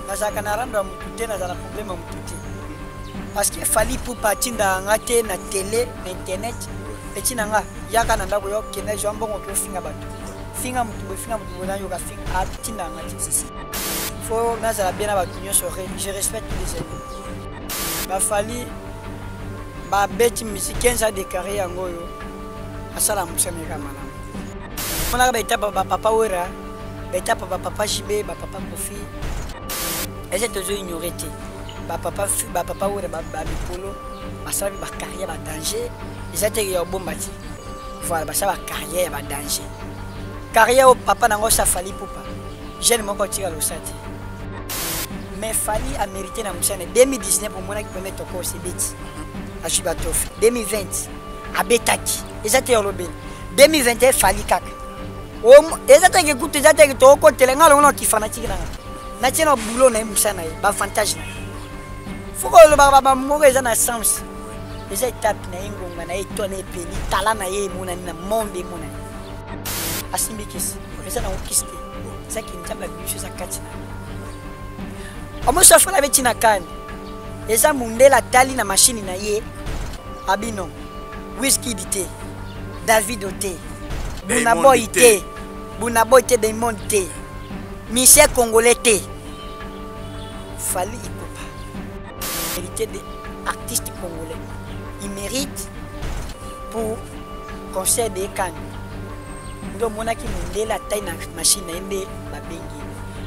nazaka na rando mutute nazala problème mutute parce que fali pour partir dans ngate na télé na internet petit nanga yaka na ndako yo kena jambo ko finga bato finga mutu na yo ka finga atinda ngate faut nazala bien na bato nyonso je respecte les amis ba fali ba beti musique 15 ans de carrière ngoyo asala musane kama na mona ba etapa ba papa wera ba etapa ba papa jibe ba papa kofi et c'est toujours ignoré ba papa wera ba bipolo basala ba carrière ba danger ils étaient yo bombati voilà ba sa carrière ba danger carrière au papa nango sa fali pupa jeune moko tira lo sati mais fali a mérité na musane 2019 pour mona qui permet toko osibiti a Jibatof 2020 a betaki ils étaient yo lobel 2021 fali kaka ils étaient écoute ils étaient toko telenga lo ki fanatique na tiena boulot na musana ba avantage na faut que le baba moko eza na sens les étapes na ingonga na etone peli tala na ye mona na monde mona asimbikisi eza na okiste ça qui n'tamba bicho za katina omo safala beti na kan eza mundela tali na machine na ye abino whisky dité David oté Bunaboy té Bunaboy té Diamond té Michel Congolais té Fali Ipupa hérité des artistes congolais il mérite pour concert de Cannes donc mona ki mundela taille na machine na ende babengi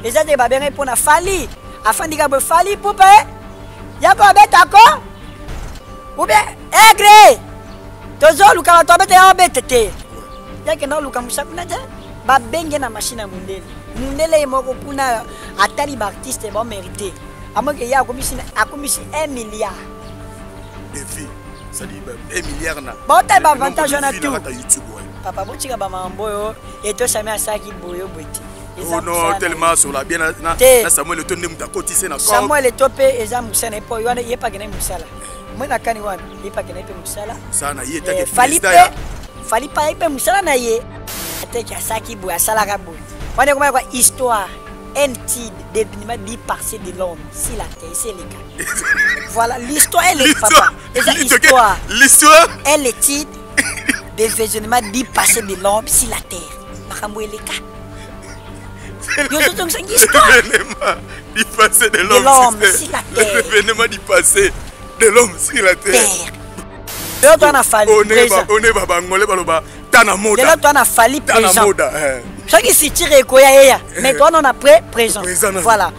les autres babengi pour na Fali afandi ka Fali Ipupa yako beta ko ou bien egre tozo luka to beta ya betete yake na luka musakuna je babengi na machine na mundele moko kuna atali ba artiste ba mérité amoke ya akomisi 1 milliard de vie ça dit 1 milliard na ba ta ba avantage na tout papa botika ba mamboyo et to sami asaki boyo bweti oh non tellement sur la bien na Samuel Eto'o ndemu ta kotise na corps Samuel Eto'o pe eza musana po yo ye pa kena musala mona kani wana ye pa kena pe musala sana ye ta ke fali pa pe musala na ye ateki asaki boya sala ka boya wana kwa histoire NT d'événements dit passé de l'homme si la terre c'est les cas voilà l'histoire elle est papa l'histoire elle est titre d'événements dit passé de l'homme si la terre makambo les cas yo so c'est histoire dit passé de l'homme si la terre l'événement dit passé de l'homme si la terre yo to na fali on est baba ngole baloba tana moda yo to na fali présent ce qui s'y tire koya mais toi on a présent voilà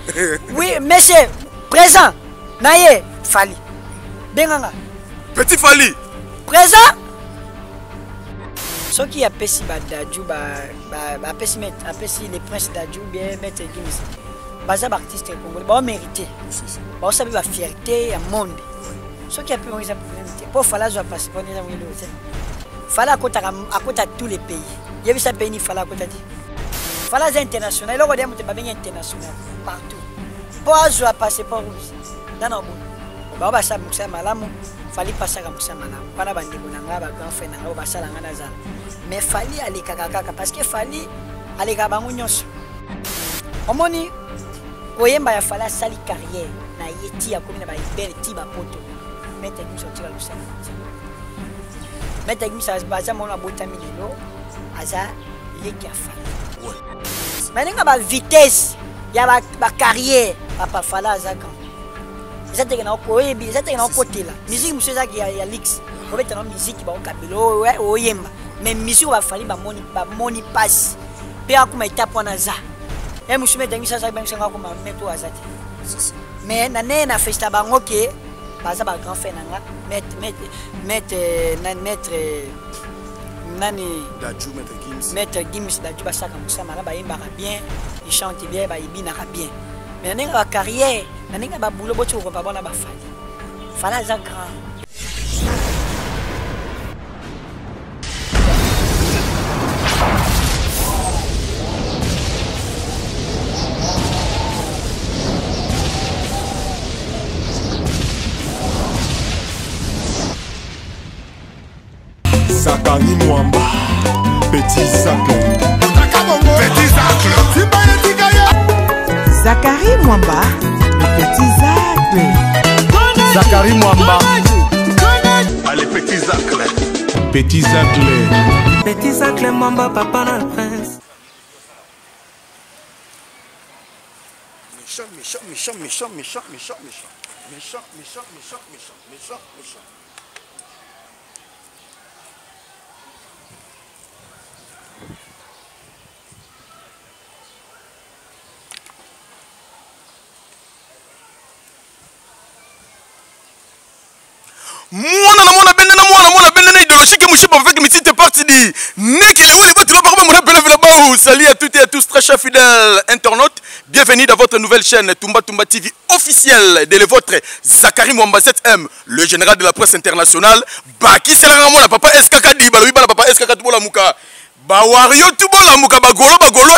oui monsieur présent naye fali benganga petit fali présent ce qui a pesi badaju ba pesi les princes d'Adjou bien mettre Gims baza artiste congolais ba mérité ba sabi ba fierté ya monde ce qui a pu organiser pour fala zo passer pour les amis le fala akota tous les pays il y a ça pays ni fala akota dit fala international le rodem te ba bien international partout pour zo passer pour rouge dans no bon ba sa musa malamu fali passer ka musa malamu bana bandi bonanga ba grand frère nga ba sala ngana za mais fali ali kaka parce que fali ali ka bango nyonso omoni koyemba ya fala sali carrière na yeti ya komina ba ibere ti ba poto mettre Gims sortir le sang mettre Gims ça baza mona bota mililo aza yeki afala mais nga ba vitesse ya ba carrière papa fala aza quand ça te na koyebi ça te na kotela musique monsieur za ya lix ko beta na musique ba okabelo oyemba mais musique ba fali ba moni passe pe akuma etape na za et monsieur mettre Gims ça ba nsenga ko ma meto azati mais na festa bango ke baza ba grand frère nanga mettre nani d'Adjou mettre Gims d'Adjou basaka musama la ba yemba bien il chante bien ba ibina bien mais nanga ba carrière nanga ba boulot boti ko ba bona ba fala za grand Zakari Mwamba, Petit Zacle. Petit Zacle. Zakari Mwamba. Zakari Mwamba. Allez, petit Zacle. Petit Zacle. Petit Zacle Mwamba, papa na prince. Méchant. Mwana bende idéologie que mouché avec mes petites parties dit nek les wali batu ba mon appel là-bas. Salut à toutes et à tous très chers fidèles internautes, bienvenue dans votre nouvelle chaîne Tumba TV officielle de votre Zakari Mwamba 7M, le général de la presse internationale. Baki c'est la mona papa SKK di balobi bala papa SKK tubola muka ba wario tubola muka ba golo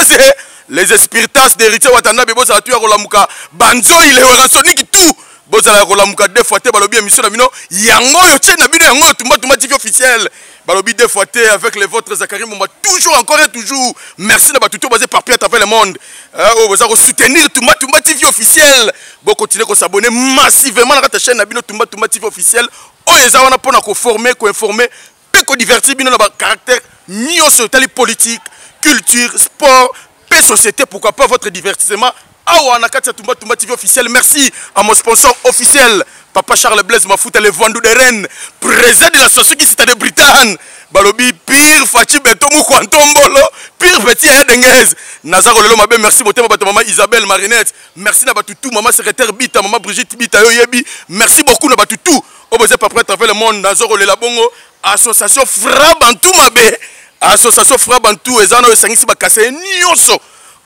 c'est les espiritas d'héritier watanda bebo ça tu la muka banzo il est rançonnique tout. Bozala Rolamuka deux fois balobi émission na bino yango yo tche na bino yango Tumba TV officiel balobi deux fois avec les vôtres Zakari Mwamba toujours encore et toujours merci na batuto basé par à travers le monde oh vous allez soutenir Tumba TV officiel bon continuer à s'abonner massivement à ta chaîne na bino Tumba TV officiel oh les awana pona ko former ko informer pe ko divertir bino na ba caractère nyoso tali politique culture sport pe société pourquoi pas votre divertissement. Awa Nakati Tumba TV officiel, merci à mon sponsor officiel, Papa Charles Blaise Mafuta, le Vendou de Rennes, président de l'association qui de Bretagne, Balobi, pire Fachi Beto Moukwantombolo, pire petit Denguez, Nazaro Lelo Mabe, merci beaucoup, maman Isabelle Marinette, merci Nabatutu, maman secrétaire Bita, maman Brigitte Bita, Yoyebi, merci beaucoup Nabatutu, au besoin pas prêt à travers le monde, Nazaro Lela Bongo, association Frabantou Mabe, association Frabantou, et Zano et Sangisi Bakase, Nyonso.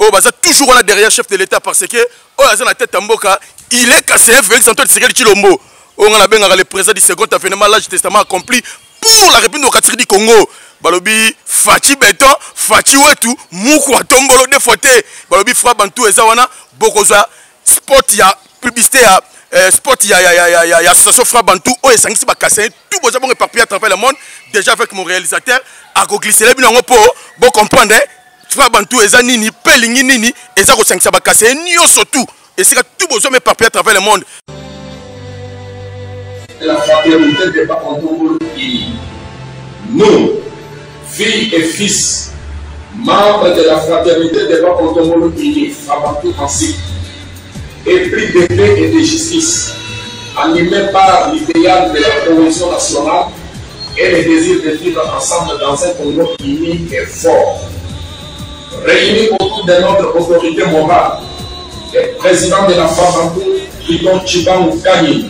Oh, bah, toujours là derrière chef de l'État parce que oh, il a la tête en boca, il est cassé Félix Antoine Tshisekedi Tshilombo. Oh, on a bien le président du second avènement l'âge testament accompli pour la République démocratique du Congo. Balobi Fachi Beton, Fachi Wetu, Moukwa Tombolo de Fote. Balobi Fra Bantou et Zawana, Bokoza, sport ya publicité ya sport ya association Fra Bantou, oh, et Sangisi Bakase, tout beau bon éparpillé à travers le monde, déjà avec mon réalisateur, à glisser les bilans pour bon comprendre. Fra Bantou eza nini pelingi nini eza ko sangisa bakase nyoso tout et c'est que tout besoin m'éparpiller à travers le monde. La fraternité de Bakontombolo unis. Nous, filles et fils, membres de la fraternité de Bakontombolo unis, Fra Bantou ainsi, épris de paix et de justice, animés par l'idéal de la cohésion nationale et le désir de vivre ensemble dans un Congo uni et fort. Réunis autour de notre autorité morale, le président de la Fabantou, Lidon Chibangu Kani,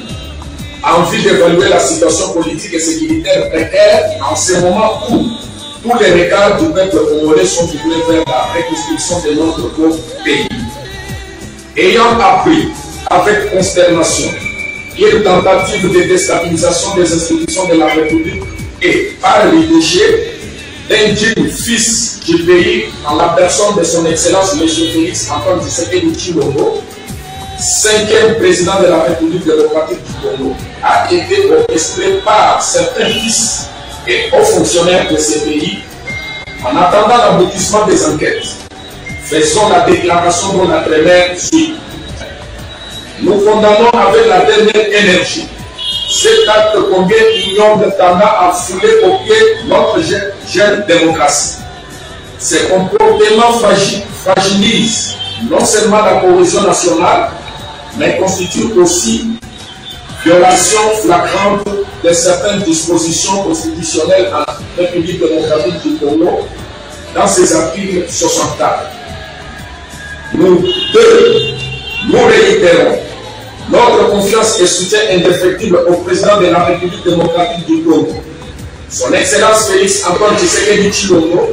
en vue d'évaluer la situation politique et sécuritaire précaire en ce moment où tous les regards du peuple congolais sont tournés vers la reconstruction de notre beau pays. Ayant appris avec consternation une tentative de déstabilisation des institutions de la République et par l'idée d'un digne fils du pays en la personne de son excellence M. Félix Antoine Tshisekedi Tshilombo, 5e président de la République démocratique du Congo, a été orchestré par certains fils et hauts fonctionnaires de ce pays. En attendant l'aboutissement des enquêtes, faisons la déclaration dont la première suit. Nous condamnons avec la dernière énergie cet acte combien ignore tendant à fouler au pied notre jeune démocratie. Ces comportements fragilisent non seulement la cohésion nationale, mais constituent aussi violation flagrante de certaines dispositions constitutionnelles en République démocratique du Congo dans ses articles 64. Nous réitérons notre confiance et soutien indéfectible au président de la République démocratique du Congo, son Excellence Félix Antoine Tshisekedi Tshilombo,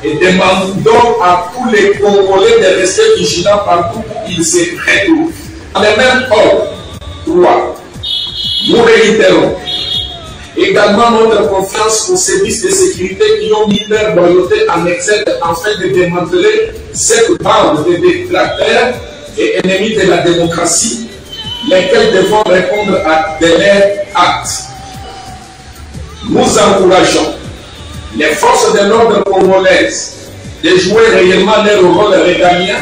et demandons à tous les Congolais de rester vigilants partout où ils se retrouvent. Dans le même ordre, 3. Nous réitérons également notre confiance aux services de sécurité qui ont mis leur loyauté en exergue afin de démanteler cette bande de détracteurs et ennemis de la démocratie, lesquels devront répondre à de leurs actes. Nous encourageons les forces de l'ordre congolaises de jouer réellement leur rôle régalien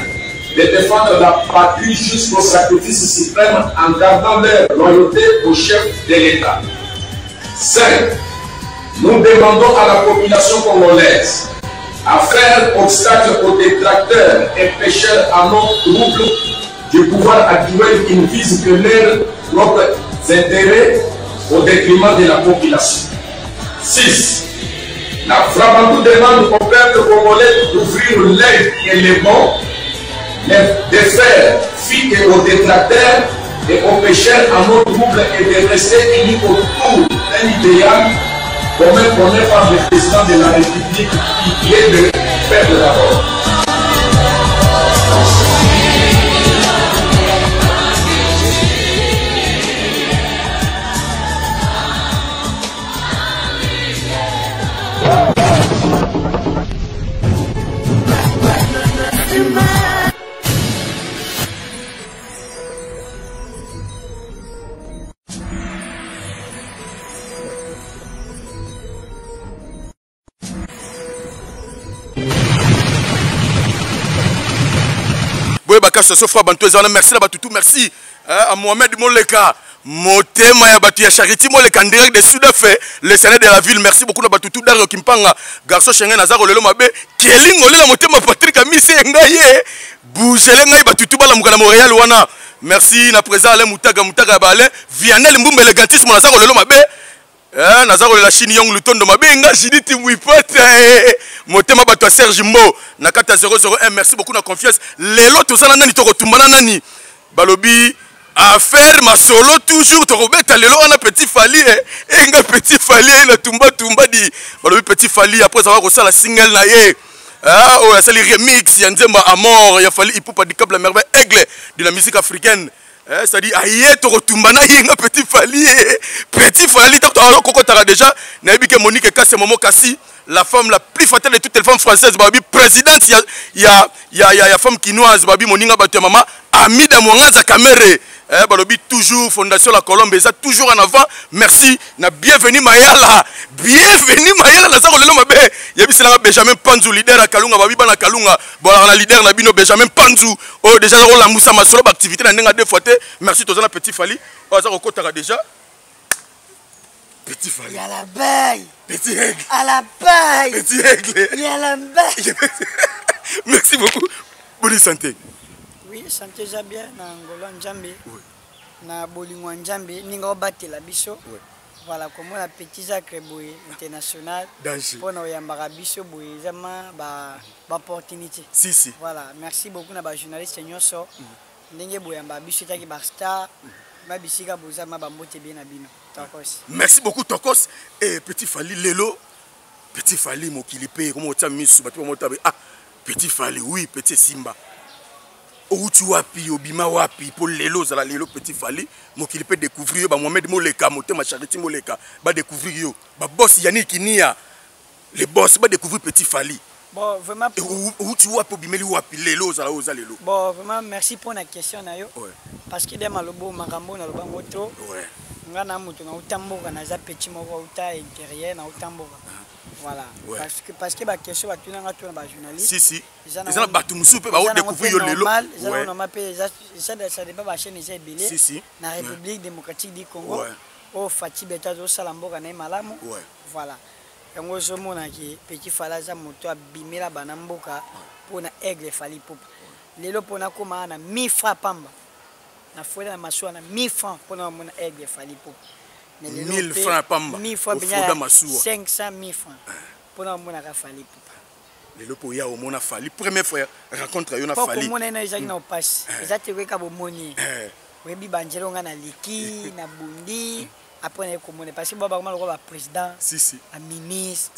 de défendre la patrie jusqu'au sacrifice suprême en gardant leur loyauté au chef de l'État. 5. Nous demandons à la population congolaise à faire obstacle aux détracteurs et pécheurs à nos troubles du pouvoir actuel qui ne vise que leurs propres intérêts au détriment de la population. 6. La Frabantou demande au peuple congolais d'ouvrir l'œil et les bons, de faire fi aux détracteurs et aux pécheurs à nos troubles et de rester unis autour d'un idéal commun prôné par le président de la République qui est le peuple d'abord. Merci Batutu, merci à Mohamed Moleka, Motema ya Batu ya Charity Moleka en direct de Sud-Afrique, le Sénat de la ville. Merci beaucoup na Batutu Dario Kimpanga, garçon Schengen Nazaro Lelo Mabe, Kelingo Lela Motema Patrick Amise Ngaye, Bougele Ngaye Batutu Bala Mukana Montréal wana. Merci na présent Alain Mutaga Balin, Vianel Mbumbe élégantisme Nazaro Lelo Mabe. Nazaro la Chine Yong Lutondo Mabenga Jiditi Mouipota Motema Bato Serge Mo Nakata 001. Merci beaucoup na confiance. Lelo tozana nani tokotumbana nani balobi affaire masolo toujours torobeta lelo on a petit Fali enga petit Fali na tumba di balobi petit Fali après avoir reçu la single na ye oh ça les remix ya Nzemba Amor ya Fali Ipupa du Cap la merveille aigle de la musique africaine. Ça dit aïe to retumbana yenga petit Fali to koko tara déjà nabi que Monique Kasse Momo Kassi la femme la plus fatale de toutes les femmes françaises babi présidente ya femme quinoise babi moninga bato mama Amida Mwangaza Kamere balobi toujours fondation la Colombe ça toujours en avant. Merci na bienvenue Mayala Lazaro lelo mabe yebi sala Benjamin Panzu leader à Kalunga babi bana Kalunga bon la leader na bino Benjamin Panzu oh déjà la Moussa Masolo activité na ndenga deux fois. Merci tozana petit Fali oh ça kokotaka déjà petit Fali. Il y a la baille. Petit aigle. À la baille. Petit aigle. Il y a la baille. Merci beaucoup. Bonne santé. Oui, santé déjà bien na Angola Njambe. Oui. Na Bolingo Njambe, ninga battre la biso. Oui. Voilà comment la petit Jacques Boy international. Danger. Pour nous yambara biso boy zama ba opportunité. Si. Voilà, merci beaucoup na ba journaliste nyoso. Ndenge boy yamba biso taki ba star. Mabisika bozama ba mbote bien na bino. Merci beaucoup Tokos et petit Fali Lelo petit Fali mokilipe comment on t'a mis sous bateau ah petit Fali oui petit Simba outu wapi obima wapi pour Lelo za la Lelo petit Fali mokilipe découvrir ba Mohamed Moleka Motema Charity Moleka ba découvrir yo ba boss Yannick Kinia les boss ba découvrir petit Fali. Bon vraiment outu wapi obimeli wapi Lelo za la Lelo. Bon vraiment merci pour la question na yo. Ouais. Parce que dès malobo makambo na lobango trop. Ouais. Ngana mutu na utamboka na za petit moko uta intérieur na utamboka. Voilà. Ouais. Parce que ba question ba tuna ngatu na ba journaliste. Si. Ils batu musu pe ba o découvrir yo lelo. Ouais. On m'appelle ça débat ba chaîne c'est belé. Si. Na République démocratique du Congo. Ouais. Au Fati Beta zo salamboka na malamu. Ouais. Voilà. Yango zo mona ki petit Fala za moto abimela banamboka pona aigle Fali pop. Lelo pona koma na 1000 francs pamba. Na foi na masua na 1000 francs pour na mona aigle Fali pop. 1000 francs pamba. 1000 francs bien 500 000 francs pour na mona ka Fali pop. Lelo po ya o mona Fali première fois rencontre yo na Fali. Pour mona na izaki na passe. Ezate weka bo moni. Webi banjelo nga na liki na bundi. Après on parce que baba le roi président un ministre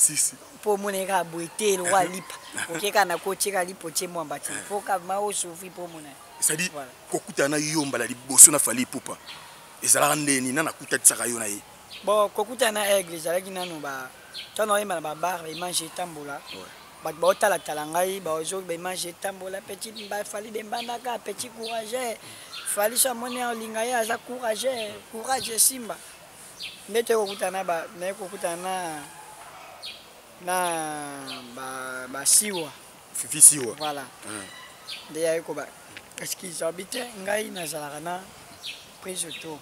pour mon égard boité le roi lip OK kana ko tcheka lipo tche mo mbati faut ka ma o soufi pour mon ça dit kokutana yomba la liboso na Fali pupa ezala ndeni na nakuta tsaka yo na ye bon kokutana aigle ezala kinano ba tano yema ba bar ba manger tambola ba otala talangai ba ozo ba manger tambola petit ba Fali de mbandaka petit courage Fali sa moni en lingaya za courage Simba. Nete kokutana na ba siwa fifi siwa voilà ndeya ko ba Parce qu'ils habitent ngai nazalaka na prise auto.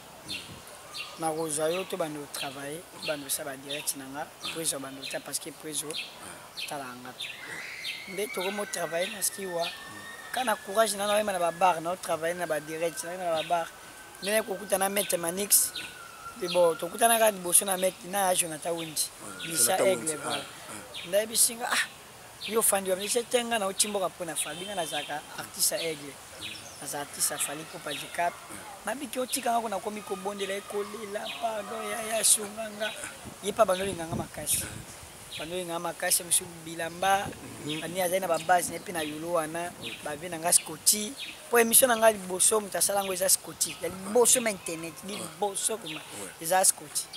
Na rosayo to bando travailler, bando ça ba direct nanga, prise bando ta parce que prise talanga. Ndé to mo travailler na skiwa. Kana courage na na ba bar na travailler na ba direct na ba bar. Nene ko kutana mettre manix. De bon, to kutana ka liboso na mettre na Jonathan Wenji. Bisa aigle voilà. Ndé bisinga yo fandi wa mse tenga na uchimboka pona fabinga na zaka artiste aigle. As artiste fali ko pajikap. Nabiki otika ngako na komi ko bondela ekolela pado ya shunganga. Yepa banoli nganga makasi. Banoli nganga makasi msu bilamba. Ani azaina ba base nepi na yulo wana ba vina nga scotty. Po emission nga liboso mutasala ngo eza scotty. Ya liboso ma internet, liboso kuma eza scotty.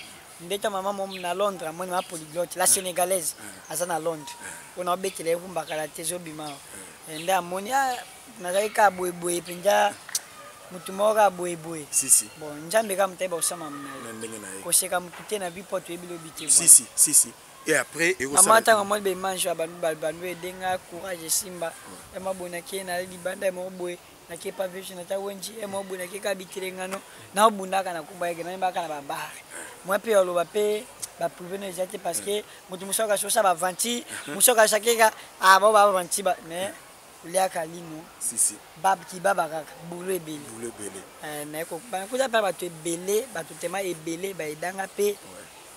Ndeta mama mom na Londres amoni ma polyglotte la sénégalaise azana Londres. On a betele vumbaka la tezo bimao. Nde amoni nazalika boyeboye penja mutumoka boyeboye. Si. Bon, njambe kama mtaiba usama mnayo. Kosheka mutute na bipoto ebilo bite. Si. Et après amata ngamo be manjo abandu edenga courage simba. Ema bonake na libanda mo boye. Na kepa vision ta wenji ema bonake ka bitirengano na obundaka na kumba yake na mbaka na babare. Moi pe oloba pe ba prouver exactement parce que mutu musoka sosa ba vanti musoka shakeka abo ba vanti ba mais Léa Kalino. Si. Bab qui babaka boulot ebele. Na ko ba ko pa ba to ebele, ba to tema ebele ba edanga pe.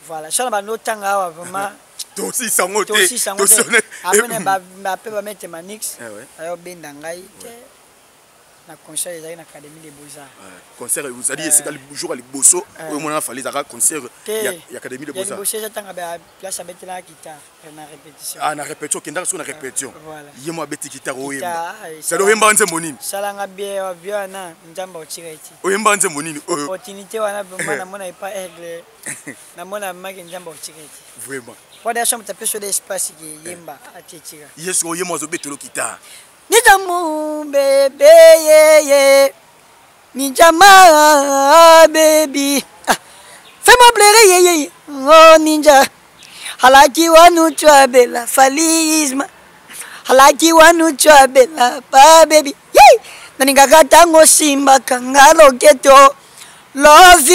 Voilà, ça ba no tanga vraiment. Tosi sango te. Après ba pe ba mettre manix. Ayo benda ngai te. Na concert ezali na Académie des Beaux-Arts. Concert vous allez essayer le jour à liboso au moment fallait ça concert il y a Académie des Beaux-Arts. Liboso ça tanga ba place mettre la guitare na répétition. Na répétition kenda sur na répétition. Voilà. Yemo abeti guitare oyemba. Ça do yemba nze monini. Salanga bien viana njamba ochireti. Oyemba nze monini. Opportunité wana vraiment na mona pas aigle. Na mona maki njamba ochireti. Vraiment. Kwa da chambre taper sur l'espace qui yemba atitira. Yes oyemo azobetelo guitare. Nijamu bebe ye Ninjama baby fais-moi pleurer ye oh ninja halaki wanu chwabela falisma halaki wanu chwabela pa baby ye naningakata ngo simba kangalo keto love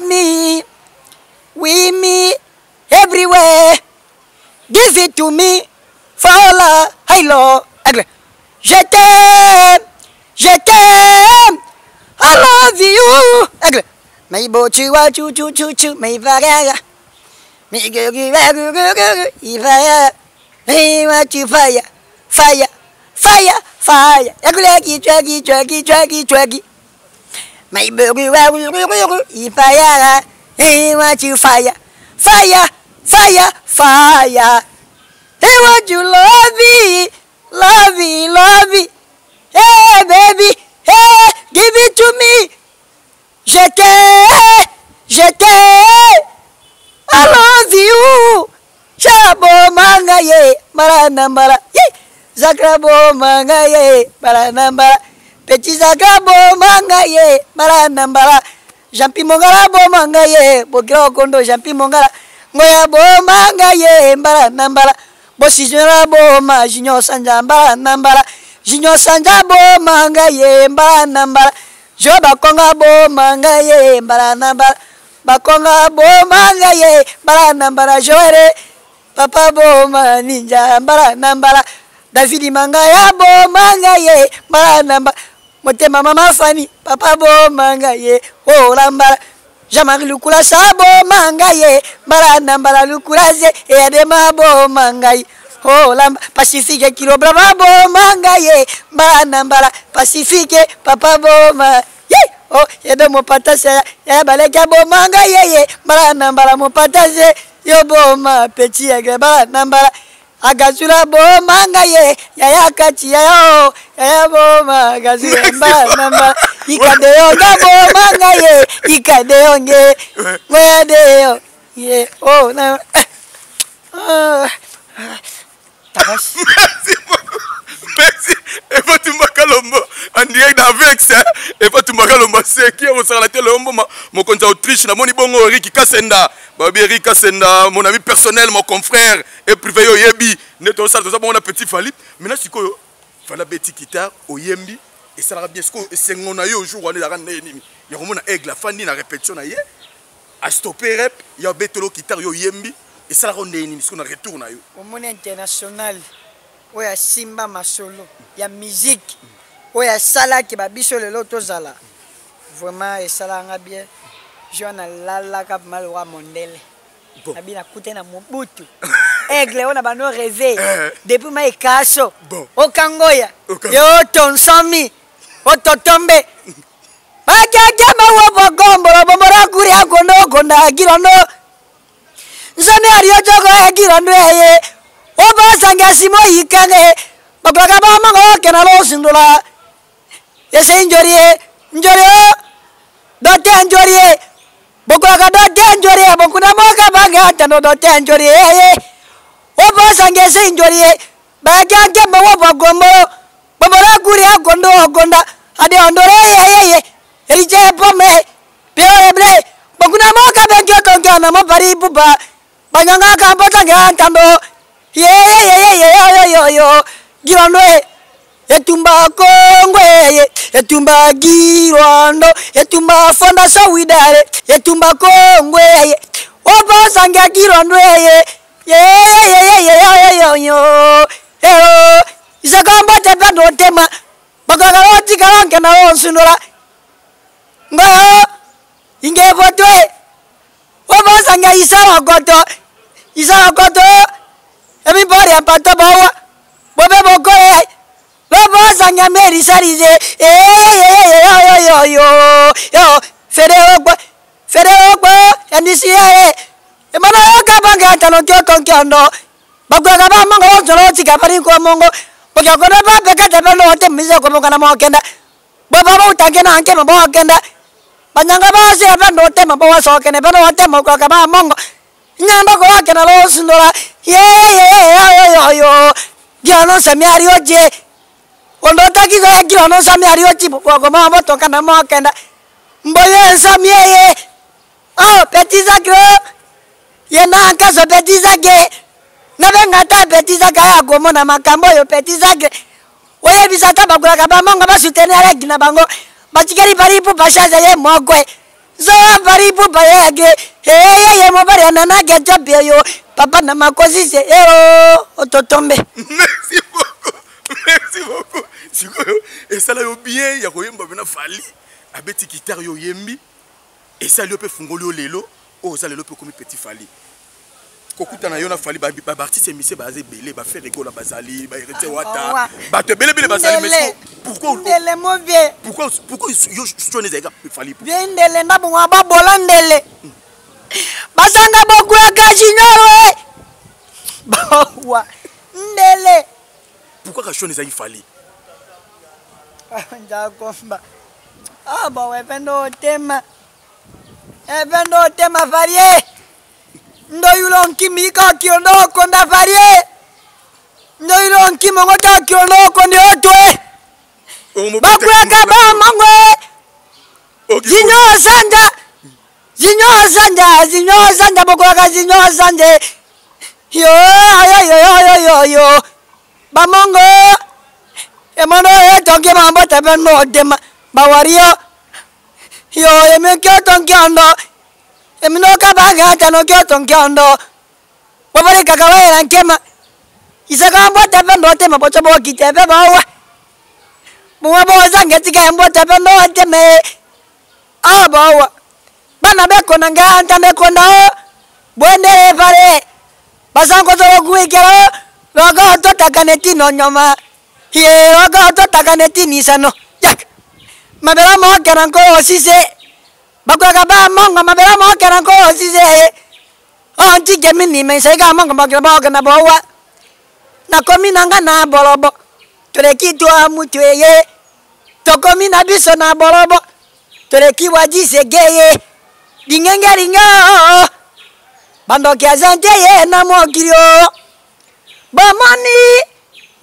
me with me everywhere give it to me follow hello je t'aime, I love you. Mais beau tu vois, tu, mais il va rien. Mais il va mais moi tu fire. Mais il va rien. Et moi tu fire. They want you love me. Hey baby, hey, give it to me. Je t'aime, I love you. Chabo manga ye, maranambara. Zakrabo manga ye, maranambara. Petit zakrabo manga ye, maranambara. Jampi mongala bo manga ye, bokira kondo jampi mongala. Ngoya bo manga ye, maranambara. Bosi jora bo ma jinyo sanja mbara nambara. Jinyo sanja bo manga ye mbara nambara. Jo bakonga bo manga ye mbara nambara. Bakonga bo manga ye mbara nambara. Joere papa bo ma ninja mbara nambara. Davidi manga ya bo manga ye mbara nambara. Motema mama fani papa bo manga ye o lambara. Jamari lukula sabo mangaye mbara mbara lukula ze edema bo mangaye oh lamba Pacifique kilo brava bo mangaye mbara mbara Pacifique papa bo ma ye oh yedo mo patase ya baleka bo mangaye mbara mbara mo patase yo bo ma petit agreba mbara agazula bo mangaye ya kati ya bo ma agazula mbara ikadeo gabo mangaye ikadeo nge wedeo ye oh na Merci et pas tout makalombo en direct avec ça et pas tout makalombo c'est qui on sera la télé mon compte Autriche na moni bongo Ricky Kasenda babi Ricky Kasenda mon ami personnel mon confrère et privé yo yebi neto ça on a petit Fali maintenant sikoyo fala beti guitare oyembi et ça la bien ce que c'est on a eu au jour on est là nini ya komona aigle fandi na répétition na ye a stopper rep ya betolo guitare yo yembi et ça la nini ce qu'on a retour na yo au monde international oya simba masolo ya musique oya sala ki ba biso lelo tozala vraiment et sala nga bien Joana lala kap malwa mondele nabina kute na mobutu aigle on a bano rêvé depuis ma ekaso okangoya yo tonsami ototombe bagage mawo bogombo bomora kuri akondo konda girono nzame ariyo jogo girono ye obasanga simo yikange bagoga ba mango kenalo sindula yese injorie dote injorie bogoga dote injorie bokuna moga baga tano dote injorie obasanga se injorie bagage mawo bogombo bomora kuri akondo konda ade ondore ye erije pome peore ble bokuna moga bengyo tongana mo bari buba banyanga ka botanga tando yo girondo etumba kongwe etumba girondo etumba fonda sawidare etumba kongwe oba sanga girondo yo isakambo tependo tema bagagalo tikalanke na onsunura ngoyo ingebotwe oba sanga isawa goto everybody apata bawa bobe bokore bobo sanga meri sarize yo fere ogbo endisiye emana yoga banga tano kyondo bagwaga ba mango zolo tika bari ko mongo bagagona ba beka tebelo te mize ko monga na mokenda bobo ba utangena anke mabo okenda banyanga ba se bando te mabo so kene bando te moko ka ba mongo nyamba ko akena lo sindora yo giano samiari oje ondo takizo giano samiari oje boko mama to kana mokenda mboye samiye petit sacre yena nkaso petit sacre ngabe ngata petit sacre ya gomona makambo yo petit sacre oye bisata bagura kabamonga basutenera gina bango bachikeri paripu pashaza ye mogwe zo paripu bayage ye mo bari nana geja beyo papa na makosi se ototombe. Merci beaucoup sikoyo et ça là yo bien ya koyemba bena fali abeti guitare yo yembi et ça lui peut fungolo lelo o ça lelo peut comme petit fali kokuta na yo na fali ba artiste mise ba ze belé ba faire école bazali ba hérité wata ba te belé bazali mais pourquoi ndele mo bien pourquoi yo chone zega fali bien ndele na bo ba bolandele basanga bokura gajinyoro bawa ndele pourquoi ka chone zagi fali nja komba ba wependo tema varie ndo yulon kimika kiondo konda varie ndo yulon kimongota kiondo kondi otwe bakura kaba mangwe zinyo sanja bakura ka zinyo sanje yo bamongo emono tonke mambo tebeno tema bawario yo emekyo tonke ando emino kabaga tano kyo tonke ando babari kakawa nkema isaka mbo tebeno tema bocho bo kitebe bawa mwa bo zange tika mbo tebeno teme bawa bana beko nanga ntame konda bwende pare basango zo kuikero logo to takaneti no nyoma logo to takaneti ni sano jak mabela mo keranko osise bakwaga ba mongo mabela mo keranko osise onti gemini me sega mongo bakwa na bowa na komi nanga na bolobo toreki to amutweye to komi na biso na bolobo toreki wajise geye dingengaringa bando kiazante ye na mokirio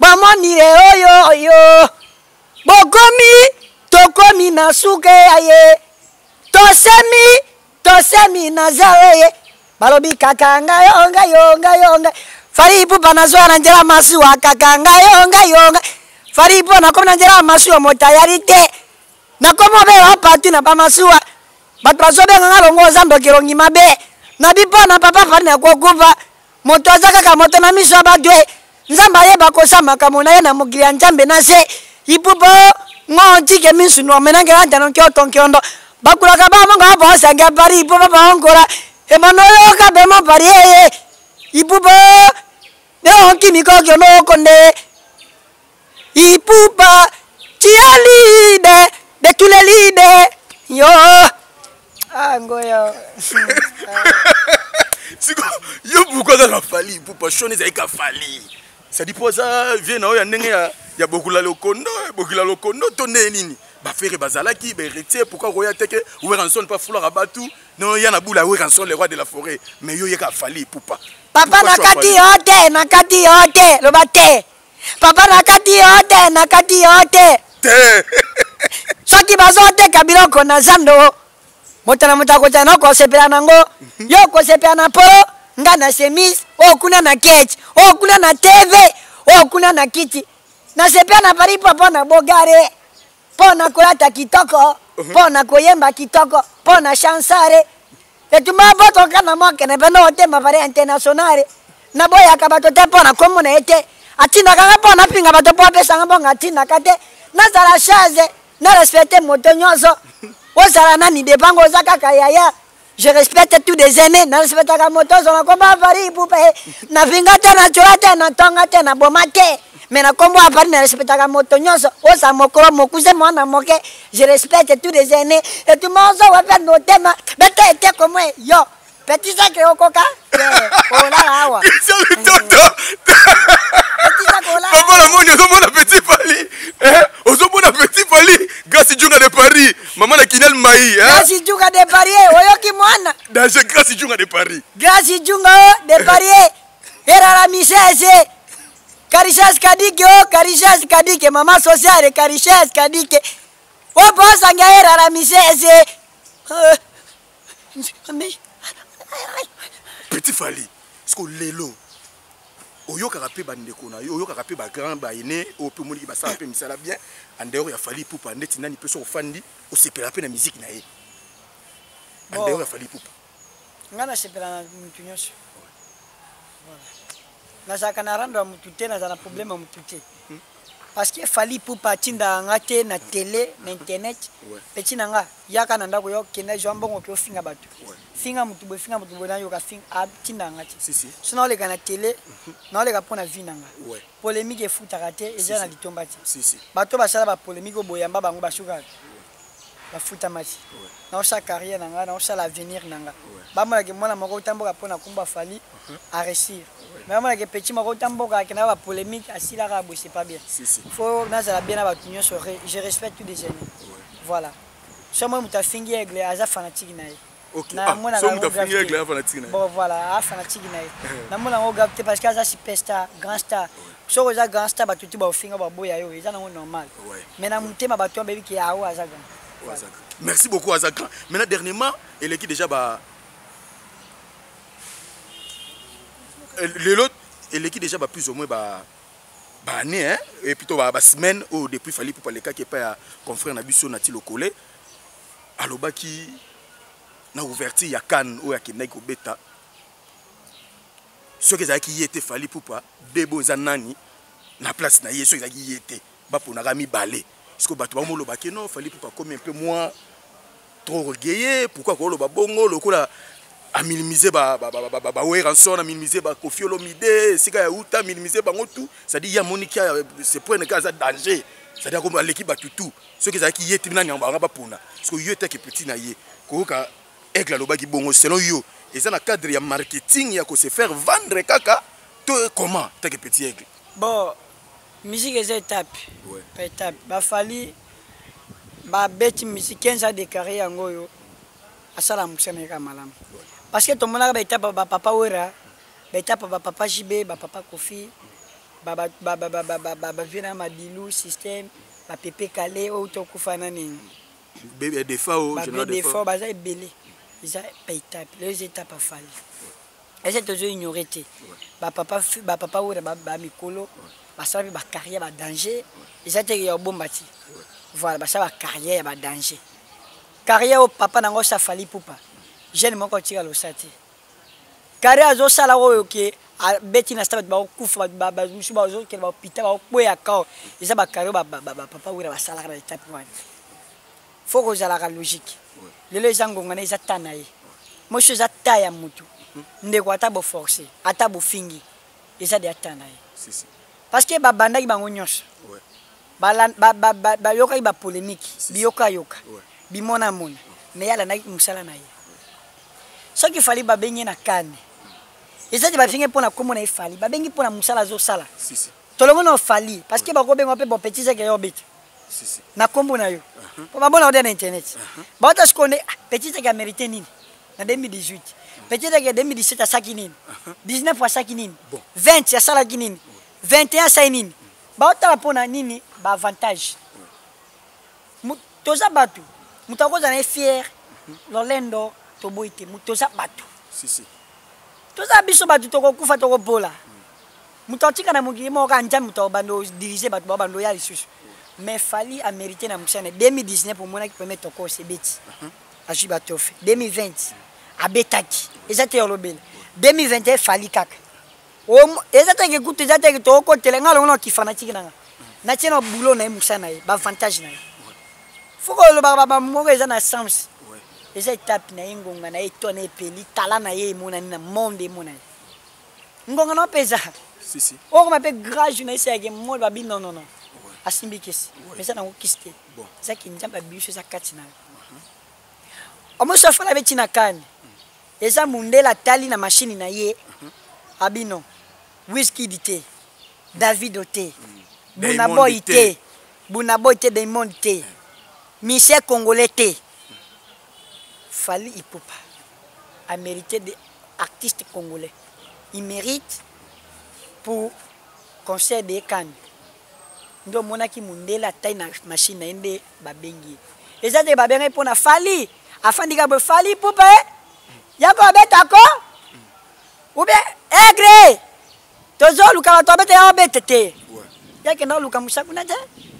bamoni re oyo bokomi tokomi na suke aye tosemi na zawe balobi kakanga yonga fari pupa na zwana njera masiwa kakanga yonga fali po na komna njera masuwa motayari te na komo be wa patu na ba masuwa bato bazobenga nga longo zando kirongi mabe na bipo na papa fali na kokufa moto aza kaka moto na miso ya bato nzambe ayeba kosamba makambo na ye na mokili ya nzambe na se ipupo ngo tike misu no menangela ntano kyoto nkyondo bakulaka bamonga baosanga pari ipupo baongola emanoyo kabemo pari eye ipupo neonki mikokyo nokonde ipupa tia leader de tous les leaders yo ngoyo siko yo pourquoi ça fali ipupa shone za ika fali ça dit pour ça vient na ya ndenge ya bokula lokondo to nini ba faire bazalaki ba héritier pourquoi roya teke ou ranson pas fouloir abatu non ya na bula ou ranson le roi de la forêt mais yo yeka fali ipupa papa nakati yote lo bate papa nakati yote te soki bazote kabiloko na zando motana mutako na ko sepela nango yo ko sepela na polo nga na semis o kuna na ketch o kuna na TV o kuna na kiti na sepela na pari papa na bogare pona kulata kitoko pona koyemba kitoko pona chansare etuma boto kana moke na beno tema pare internationale na boya ka bato te pona komuna ete atina kanga pona pinga bato po pesa ngabonga atina kate na zala chaze na respecter moto nyonso osala nani depango zakaka yaya je respecte tous des aînés na respecte ka moto zo na komba pari poupe na vinga te na chorate na tonga te na bomate mais na kombo apari na respecte ka moto nyonso osa mokolo mokuze mwana moke je respecte tous les aînés et tout monde va faire nos thèmes bete comme yo petit sac okoka oh là awa c'est le tonton papa la moni ozomona petit fali ozomona petit fali grâce Djunga de Paris maman la Kinel Maï grâce Djunga de Paris oyoki mwana danger grâce Djunga de Paris grâce Djunga de Paris era la misese Karishas Kadike mama sociale Karishas Kadike obosa ngaera la misese petit fali est-ce que lelo oyoka rapé bandeko na yo oyoka rapé ba grand ba ine o pe moni ba sa pe misala bien andeo ya fali pupa ndeti nani pe so fandi o sepela pe na musique na ye andeo ya fali pupa ngana sepela na mutu nyonso voilà na saka na rando mutu te na za na problème mutu te parce que fali pupa tinda ngate na télé na internet petit nanga yaka na ndako yo kenda jombo ko finga batu finga mutu na yo ka finga tinda ngate si sino le kana télé na le ka pona vinanga polémique e futa raté et ja na litombati si bato basala ba polémique boyamba bango bashuka ba futa match na sa carrière nanga na sa l'avenir nanga ba mona ke mona moko tamboka pona kumba fali à réussir mais mona ke petit moko tamboka ke na ba polémique asila ka bo c'est pas bien faut na za bien na ba tunyo so je respecte tous les aînés voilà somo muta fingi aigle aza fanatique nae OK na mona so muta fingi aigle fanatique nae bon voilà a fanatique nae na mona ngo gapte parce que aza superstar grand star so ko za grand star ba tuti ba finga ba boya yo eza na normal mais na mutema ba to bebi ki awo aza grand. Merci beaucoup Azakran. Maintenant dernièrement, elle est qui déjà l'autre, elle est qui déjà plus ou moins année hein et plutôt semaine ou depuis fallait pour les cas qui pas confrère na biso na ti lokole. Aloba qui na ouverture ya kan ou ya kinai ko beta. Ce que ça qui était fallait pour pas debo zanani na place na yeso qui était ba pour na rami balé. Est-ce que bato ba molo ba ke non fallait pour pas comme un peu moins trop orgueilleux pourquoi ko lo ba bongo lokola a minimiser ba ranson a minimiser ba Koffi Olomide sika ya uta minimiser bango tout ça dit ya monika c'est point de cas danger ça dit comme l'équipe ba tout ce que ça qui yeti na nyamba ba pona parce que yo était que petit na ye ko ka aigle lo ba ki bongo selon yo et ça na cadre ya marketing ya ko se faire vendre kaka to comment t'es que petit aigle bon musique est étape par étape ba fali ba beti musique 15 ans de carrière ngoyo asala musemeka malamu parce que tout le monde ba étape ba papa wera ba étape ba papa JB ba papa Koffi ba vina Madilu système ba Pepe Kale o to kufana nini bébé des fois général des fois ba za belé ils a pas étape les étapes à fali et c'est toujours ignoré ba papa wera ba mikolo basala mpe bacarrière badanger eza teke ya obombati voilà basala bacarrière ya badanger carrière oyo papa nango osa Fally Ipupa jeune moko otika losa te carrière azosala oyo ke abeti na stade bakokufa bamusu bazokende bahôpital bakokweyaka oyo eza bacarrière bapapa wira basalaka na étape wana fo kozalaka logique lelo eza ngonga na eza ta na ye mosu eza ta ya mutu ndeko ata boforce ata bofingi eza de ata na ye parce que babandaki bango nyonso bayokaki bapolémique biyokayoka bimonamona me yalandaki mosala na ye soki Fally babengi na kane eza te bafingi mpo na komona ye Fally babengi mpo na mosala azosala tolongo na Fally parce que bakobenga mpe bopeti seke yo obeti na kombo na yo po babona ode na internet baota sikonde petit seke amérité nini na 2018 petit seke 2017 asaki nini 19 asaki nini 20 asalaki nini 21 asali nini baotala mpo na nini baavantage toza bato moto akozala na ye fiere lolendo toboyi te toza bato toza biso bato tokokufa tokopola moto atika na mokili moko anjami moto akobanda odirige bato babanda oya lisusu mais Fally amérité na mosala 2019 omonaki premier toko osebeti azwi batofe 2020 abetaki eza te olobela 2021 Fally kaka eza teke kutu eza teke tokokotela nga longo na kifanatiki nanga natie na boulot na ye mosala na ye baavantage na ye foko olobaka bamoko eza na sens eza étape na ye ngonga na ye to na epeli tala na ye emonani na monde emona ye ngonga na mpe eza okoma mpe grand journaliste yake mole babi non asimbi kisi mais eza nango kisi te ezaki nzambe abiso eza kati na ye omoso Fally abeti na kane eza mundele atali na mashine na ye abino Wizkid te Davido te Bunaboy te Diamond te Michel Congolais te Fally Ipupa a mérité des artistes congolais. Il mérite pour concert de Cannes. Ndo mona ki mundela taille na machine na ende babengi. Eza te babengi pona Fally afandika bo Fally Ipupa yako betako ou bien egre tozo luka to bete ya betete yake na luka musakuna te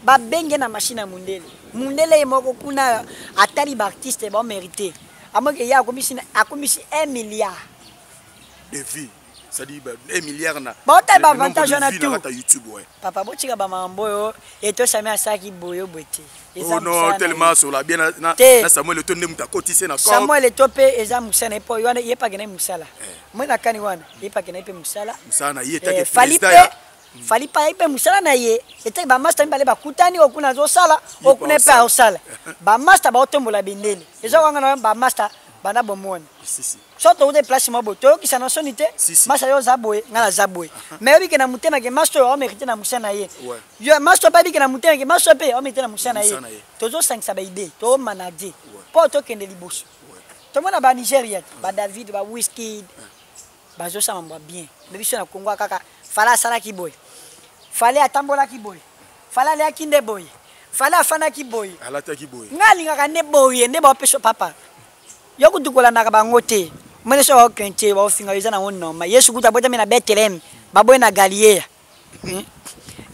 babengi na machine ya mundele moko kuna atali ba artiste ba mérité amoke ya akomisi 1 milliard de vie. Ça dit 1 milliard na. Bon t'as ba avantage na tout. YouTube ouais. Papa botika ba mambo et to sami asaki boyo bote. Oh non, tellement sur la bien na Samuel Eto'o muta kotise na ko. Samuel Eto'o pe eza musana po yona yepa kena musala. Moi na kani wana yepa kena pe musala. Musana yeta ke Fally pa ipe musala na ye ete ba master mbale bakutani okuna zo sala okuna pe osala. Ba master ba otombola bendele. Ezo wanga na ba master bana bomoni. Soto ude place mo boto ki sana sonité masa yo zaboye ngala zaboye mais bi ke na mutema ke master o mérité na musana ye yo master pa bi ke na mutema ke master pe o mérité na musana ye tozo 5 sa ba idée to manager po to kende liboso to mona ba Nigeria ba David ba Wizkid ba zo sa mamba bien mais biso na Congo kaka Fally sala ki boy Fally atambola ki boy Fally le akinde boy Fally afana ki boy alata ki boy ngali ngaka ne boy ne ba peso papa yoku tukola na bango te mene so okente ba ofinga yeza na wonno ma yesu kuta bota mena Bethlehem baboy na Galilea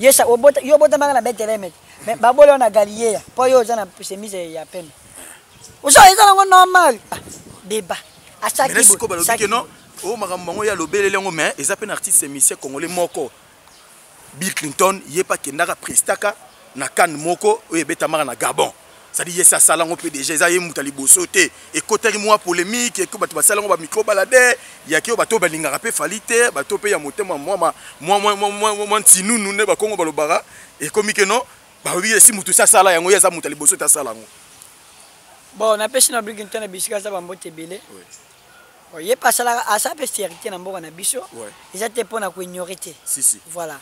yesa obota yo bota manga na Bethlehem mais baboy na Galilea po yo za na semise ya pembe uso yeza na normal débat asaki bo saki no o makambo ngo ya lobelele ngo mais eza pe na artiste musicien congolais moko Bill Clinton yepa kendaka prestaka na kan moko o yebeta manga na Gabon. Ça dit ça salango pe déjà ça yemuta liboso te et côté moi polémique et que bato basalango ba micro balade ya ki bato balinga pe Fally te bato pe ya motema moi tinunu ne ba kongo balobara et comme que non ba wi si mutu ça sala yango ya za muta liboso ta salango bon na pesi na Bill Clinton na bisika za bambote belé oui ye pasala à sa fierté na mboka na biso ils étaient pour na ko ignorer te si voilà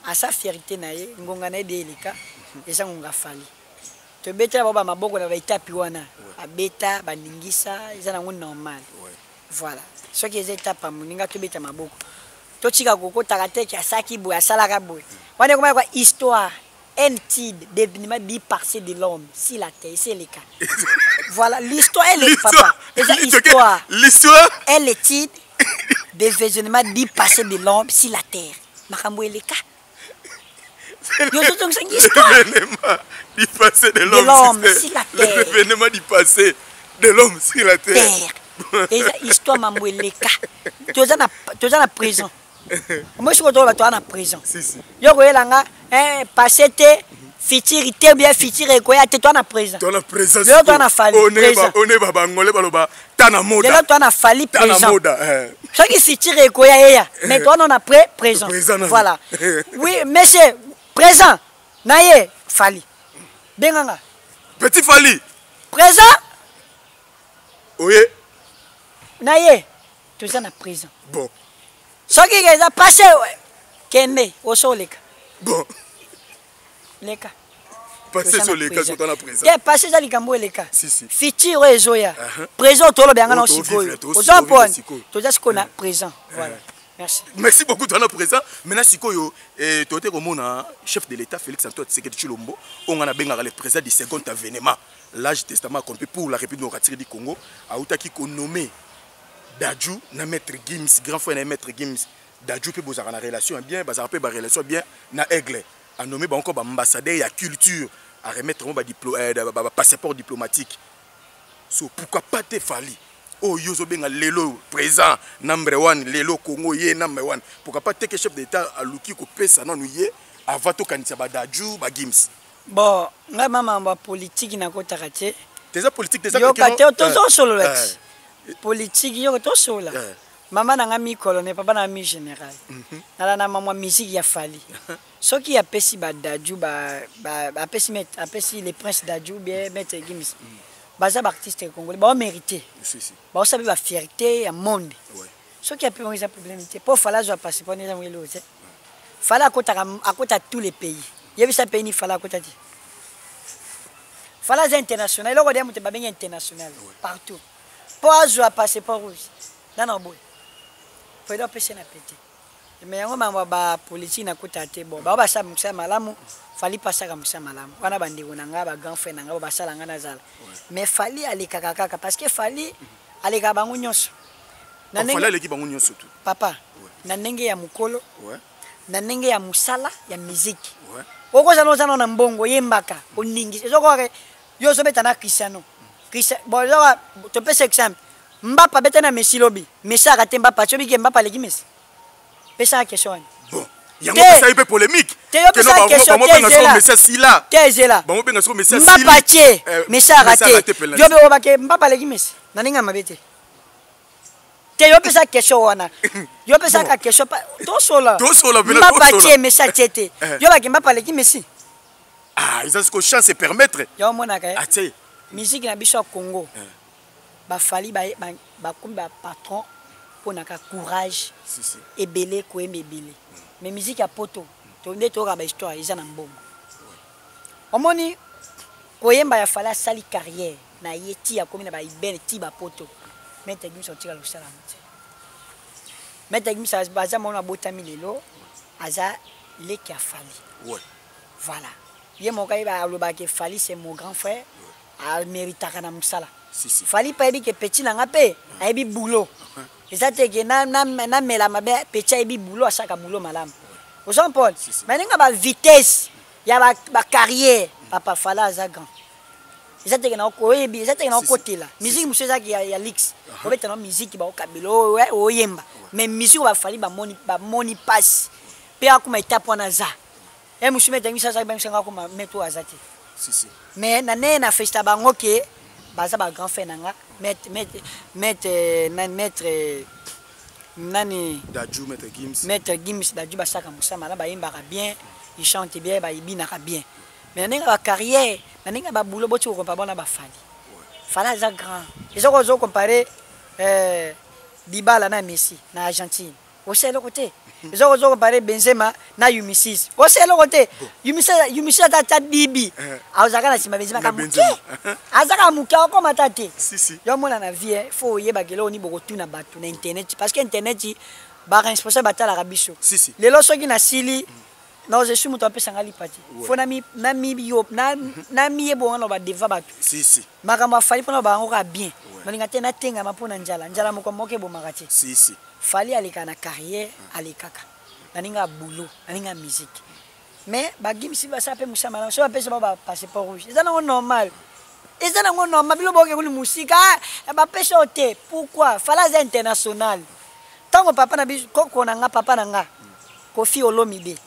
à sa fierté na ye ngonga na delika eza ngonga Fally to beta baba maboko na baitapi wana abeta baningisa eza nango normal voilà ce qui est étape amuninga to beta maboko to tika kokota te ki asaki boya salaka boya wana koma kwa histoire entide d'événement bipassé de l'homme si la terre c'est le cas voilà l'histoire elle est papa l'histoire elle est étude d'événement bipassé de l'homme si la terre makambo le cas Yo zo tong sangi L'événement du passé de l'homme sur la terre. L'événement du passé de l'homme sur la terre. Et histoire mamweleka. Toza na présent. Moi je suis na présent. Si si. Yo koyelanga passé te futur te bien futur ekoya te toi na présent. Toi na présent. Yo toi na fali présent. On est baba ngolé baloba tana moda. Lelo toi na fali présent. Tana moda. Soki futur ekoya yeya mais toi non na présent. Voilà. Oui monsieur présent naye fali. Benganga. Petit Fali. Présent Oui. naye toza na présent. Bon. Soki keza passé kende osoleka. Bon. Leka. Passé sur les cas sur ton présent. Que passé za likambo eleka. Si si. Futur ezoya. Présent tolo bianga na sikoyo. Ozo pon. Toza sikona présent. Voilà. Merci. Merci beaucoup ton présent. Maintenant sikoyo tote komona chef de l'État Félix Antoine Tshisekedi Tshilombo on a benga le président du second avènement. L'âge testament accompli pour la République démocratique du Congo a outaki ko nommé Dadju na maître Gims grand frère na maître Gims Dadju pe bozaka na relation bien bazaka pe ba relation bien na Aigle a nommé ba encore ba ambassadeur ya culture à remettre ba passeport diplomatique. So pourquoi pas te Fali oh yozo benga lelo présent number 1 lelo Congo ye number 1 pourquoi pas te que chef d'état a luki ko pesa non ye avant to kanisa ba Dadju ba Gims. Bon, nga mama mba politique na kotaka te. Teza politique teza yo kate tozo solo la. Politique yo to sola. Mama na nga mi colonel papa na mi général. Nala na mama musique ya Fali. Soki ya pesi ba Dadju ba apesi les princes Dadju bien mettre Gims. Baza ba artiste congolais ba mérité. Si si. Ba sabi ba fierté ya monde. Ouais. Soki ya pe on a problème te. Pour Fala zo passer pour neza mwelo te. Fala akota tous les pays. Il y a ça pays ni Fala côté dit. Fala international, il y a des babeng international partout. Pour avoir passeport rouge. Dans boy. Pour être pêcher na pété. Mais on m'a ba politique na côté te bon. Ba sa musa malamu, Fali passa comme ça malamu. Wana bandi onanga ba grand frère nanga ba sala ngana zala. Mais Fali ali kaka parce que Fali ali ka bangu nyonso. Na Fali ali ki bangu nyonso tout. Papa. Na ndenge ya mukolo. Ouais. Na ndenge ya musala ya muziki. Ouais. Okoza no zana na mbongo yembaka oningi ezoko ke yo so beta na Cristiano bon là to pese exemple Mbapa beta na Messi lobby Messi akate Mbapa chobi ke Mbapa leki Messi pesa question bon yango pesa ipe polémique que no ba benga so Messi sila tezela ba benga so Messi sila Mbapa tie Messi akate yo be obake Mbapa leki Messi na ninga mabete te yo pesa question wana yo pesa ka question to sola bila Mbapa tie Messi tiete yo ba ke Mbapa leki Messi ah ils ont ce chance permettre yo mona ka atie musique na biso Congo ba Fali ba kumba patron pona ka courage si ebele ko ebele mais musique ya poto to ndeto ka ba histoire isa na mbongo omoni koyemba ya Fali sali carrière na yeti ya komina ba ibele ti ba poto mete gimi sortir le sala mate mete gimi sa baza mona botami lelo aza leki ya Fali ouais voilà ye mo kai ba aloba ke Fali c'est mon grand frère a mérita kana musala si Fali pa ebi ke petit na ngape ebi boulot ezate ke na mela mabe petit ebi boulot asaka boulot malamu au Jean Paul mais nga ba vitesse ya ba carrière papa Fala za grand ezate ke na ko ebi ezate ke na ko tela musique monsieur za ya lix ko beta na musique ba o kabelo o yemba mais musique ba Fali ba moni passe pe akuma étape na za et monsieur met ngisa sa ben senga kuma meto azati si mais na festa bango ke baza ba grand frère nanga maître nani Dadju maître Gims Dadju basaka musama la ba yimbaka bien il chante bien ba ibinaka bien mais nenga ba carrière nenga ba boulot boti ko pa bona ba Fali Fala za grand ils ont comparé Dybala na Messi na Argentine aussi le côté ils ont comparé Benzema na Yumi6 aussi le côté Yumi6 ta bibi azaka na sima Benzema kamuki azaka muki ko matate si yo mona na vie faut yeba gelo ni boko tuna batu na internet parce que internet ba responsable batala rabiso si lelo soki na sili non je suis muto pesa ngali pati faut na mi yo na mi yebo ngalo ba deva batu si makambo Fali pona ba ngo ka bien malinga te na tenga mapona njala moko moke bo makati si Fali alika na carrière alikaka naninga boulot naninga musique mais bagim si va saper musamala so apesa ba passeport rouge ça non normal et ça non normal bilo boke kuli musique ba pesa ote pourquoi fala za international tango papa na biso koko na nga papa na nga Kofi Olomide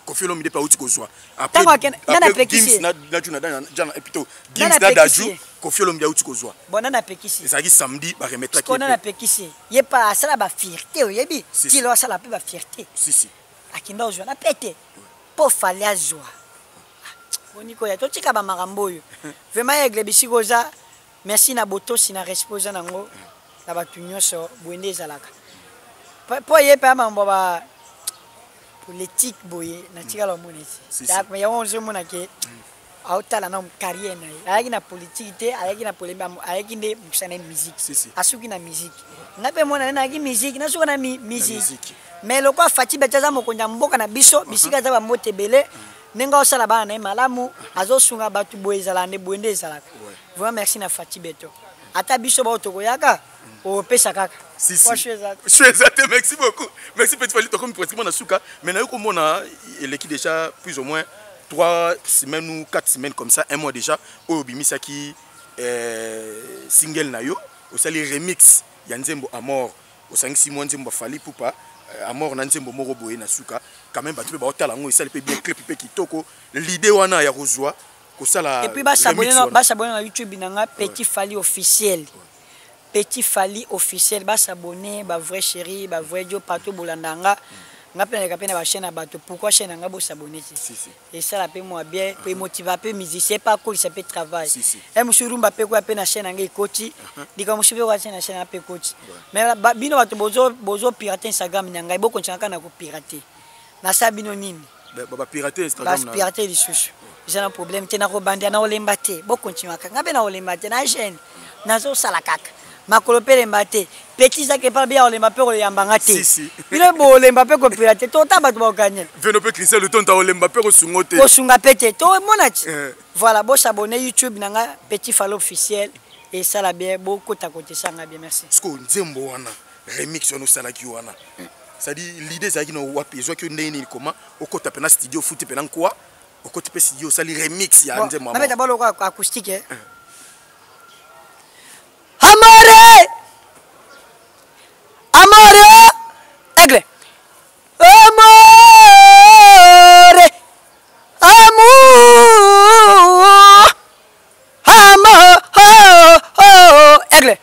pa uti kozwa après nana pekisi na juna jana epito Gims na daju Kofi Olomide uti kozwa bon nana pekisi ezaki samedi ba remettre ki nana pekisi ye pa sala ba fierté oyebi ti lo sala pe ba fierté si akinda ozwa na pete po fali azwa boniko ya totika ba makambo yo vraiment egle bisikoza merci na botosi na resposa nango na batu nyonso bwende ezalaka po ye pa mambo ba politique boye na tika la monesi ya mais on se mona ke autala na carrière na ayaki na politique te ayaki na polémique ayaki nde musana musique asuki na musique ngape mona na ayaki musique na suka na musique mais lokwa fati betaza mokonja mboka na biso bisika za ba motebele nenga osala bana na malamu azosunga batu boyezala nde bwende ezalaka vraiment merci na fati beto ata biso ba otokoyaka o pesa kaka si merci beaucoup merci petit Fally comme pratiquement na suka mais na comme on a l'équipe déjà plus ou moins 3 semaines ou 4 semaines comme ça un mois déjà au bimisaki single na yo au sali remix ya Nzembo Amor au 5-6 mois Nzembo Fally Ipupa Amor na Nzembo moko boye na suka quand même batu ba otala ngo esali pe bien clip pe kitoko l'idée wana ya rozwa ko sala et puis ba s'abonner na YouTube nanga Petit Fally officiel Petit Fally officiel ba s'abonner ba vrai chéri ba vrai Dio partout bolandanga nga pena ba chaîne bato pourquoi chaîne nga bo s'abonner et ça la pe moi bien pe motiver pe musicien pas quoi ça peut travail et musurumba pe quoi pe na chaîne nga ikoti dika musube wa chaîne pe coach mais bino bato bozo pirater Instagram nyanga bo konchaka na ko pirater na sa bino nini ba pirater Instagram na pirater les sous j'ai un problème tena ko bandia na olemba te bo continuer nga pe na olemba te na chaîne nazo sala kaka makolopele mbate petit ça que pas bien olemba pe ko yambanga te ile bo olemba pe ko pirater to ta bato ba gagner veno pe Christian le ton ta olemba pe ko sungote ko sunga pete to monati voilà bo s'abonner YouTube nanga Petit Fally officiel et ça la bien beaucoup ta côté ça nga bien merci sko Nzembo wana remix ono sala ki wana ça dit l'idée ça qui no wapi zo ki ndeni comment okota pe na studio foot pe na quoi okota pe studio sali remix ya Nzembo na beta bolo ko acoustique Amore aigle aigle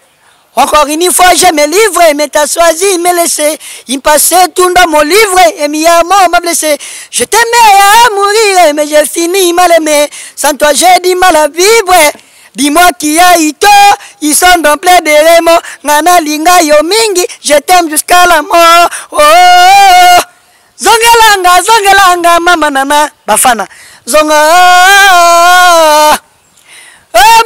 encore une fois je me livre mais t'as choisi me laisser il passait tout dans mon livre et mi amour m'a blessé je t'aimais à mourir mais j'ai fini mal aimé sans toi j'ai du mal à vivre. Dis-moi qui a eu tort, ils sont dans plein de remords. Nana linga yo mingi, je t'aime jusqu'à la mort. Oh, zongelanga, mama nana, bafana. Zonga, amour,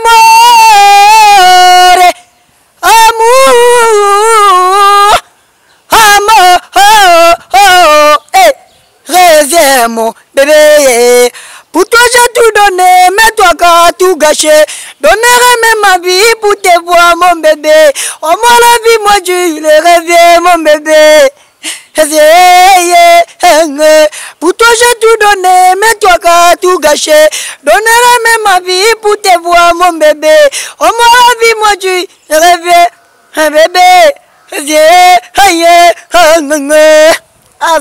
reviens mon bébé. Pour toi j'ai tout donné, mais toi qu'à tout gâché. Donnerai même ma vie pour te voir mon bébé. Oh mon la vie, moi tu le reviens mon bébé. Pour toi j'ai tout donné, mais toi qu'à tout gâché. Donnerai même ma vie pour te voir mon bébé. Oh mon la vie, moi tu le reviens un bébé.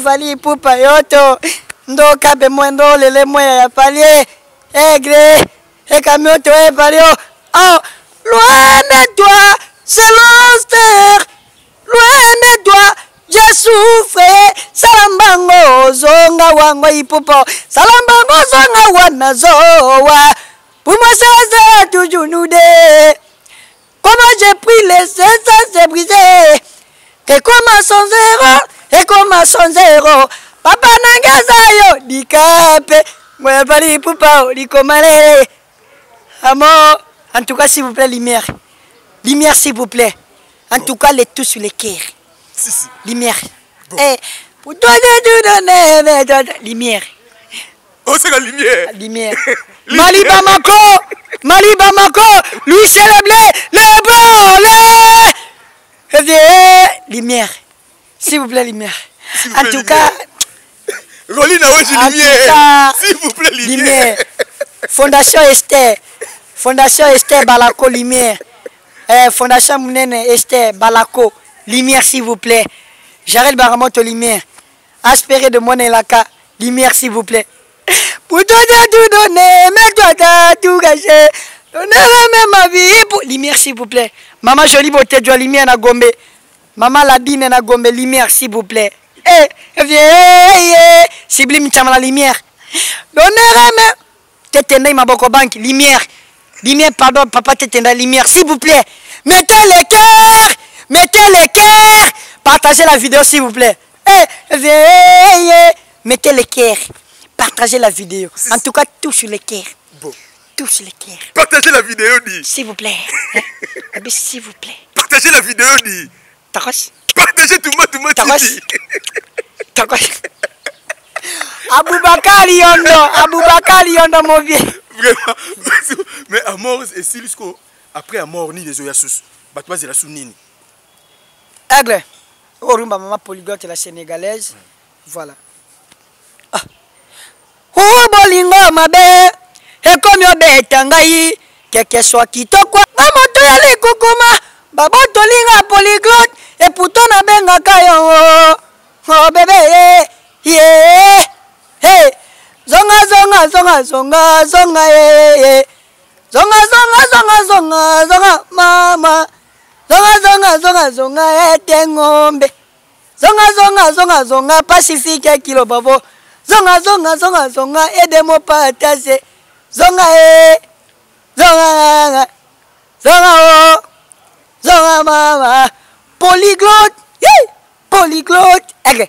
Fally Ipupa yoto. Ndo kabe mwendo lele moya ya palier aigre et camioto et palio oh loin de toi c'est l'enfer loin de toi j'ai souffert salambango zonga wango Ipupo salambango zonga wana zoa pour moi ça toujours nous deux comment j'ai pris les ça s'est brisé et comment son zéro Papa Nangazayo, Dikape, moi Fally Ipupa, Dikomale. Amour, en tout cas, s'il vous plaît, lumière. Lumière, s'il vous plaît. En tout cas, les tout sur les cœurs. Lumière. Eh, pour toi, je te donne, lumière. Oh, c'est la lumière. Lumière. Mali Bamako, lui c'est le blé, le bon, lumière. S'il vous plaît, lumière. En tout cas, Fali na weji lumière. S'il vous plaît, lumière. Fondation Esther. Fondation Esther Balako lumière. Fondation Mounene Esther Balako lumière s'il vous plaît. Jarel Baramoto lumière. Aspéré de Monelaka lumière s'il vous plaît. Pour donner tout donner, mais toi t'as tout gâché. Donnez même ma vie pour lumière s'il vous plaît. Maman jolie beauté de lumière na Gombe. Maman Labine na Gombe lumière s'il vous plaît. Sublime Chamala lumière. Donnez même Tetendai Maboko Bank lumière. Lumière pardon papa Tetendai lumière s'il vous plaît. Mettez les cœurs. Mettez les cœurs. Partagez la vidéo s'il vous plaît. Mettez les cœurs. Partagez la vidéo. En tout cas, touche les cœurs. Bon. Touche les cœurs. Partagez la vidéo, dit. S'il vous plaît. S'il vous plaît. Partagez la vidéo, dit. Takos. Partagez tout le monde, Takos. Takos. Aboubakar Yondo, mon vieux. Vraiment. Mais à mort, et si jusqu'au après à mort, ni les oyassus. Batouaz et la sounine. Aigle. Orumba maman polyglotte la sénégalaise. Voilà. Bolingo mabe. Et comme yo betangai. Quelque soit qui to quoi. Maman to yali kukuma. Babo tolinga polyglotte. Et pourtant na benga kayo. Oh bébé. Yeah. Hey. Zonga zonga zonga zonga zonga yeah. Zonga zonga zonga zonga zonga mama. Zonga zonga zonga zonga etengombe. Zonga zonga zonga zonga pacifique kilo babo. Zonga zonga zonga zonga edemo patase. Zonga zonga zonga zonga mama. Polyglotte. Polyglotte. Okay.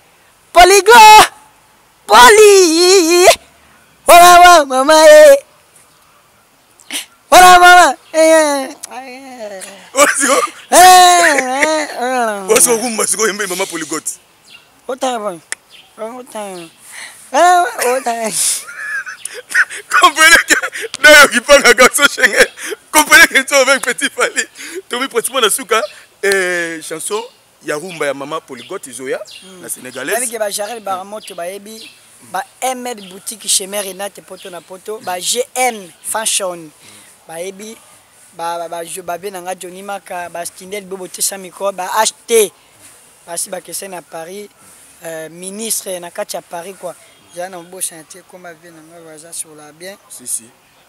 Polyglotte. Poly. Voilà mama Voilà mama Oso rumba siko yembe mama polyglotte. Autant. Comprenez que d'ailleurs qui parle à garçon Schengen. Comprenez que tu avec petit Fali. Tu mis pratiquement dans souka chanson ya rumba ya mama polyglotte Zoya la sénégalaise. Avec ba Jarel Baramoto ba yebi ba ML boutique chez Merinate poto na poto ba GM fashion ba yebi ba je ba benanga Johnny Maka ba Stindel Bobote Samiko ba acheter ba si ba kese na Paris ministre na kati ya Paris quoi. Jana mbo chantier comme va venanga baza sur la bien. Si.